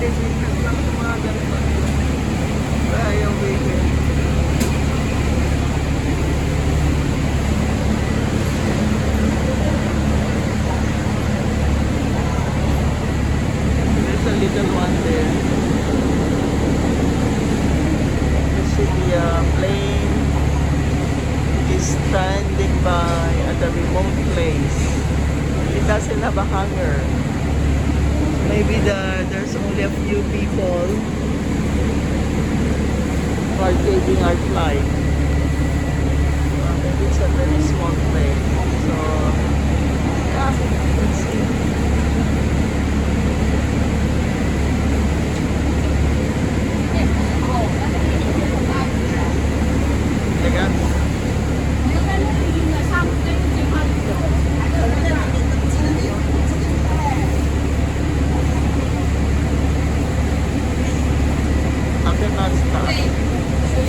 Mga ganito. Ayaw bigyan. There's a little one there. The city plane is standing by at a remote place. It doesn't have a hangar. Maybe there's only a few people who are taking our flight. Maybe it's a very small plane. So, yeah, let's see. Teka. Akin na stop.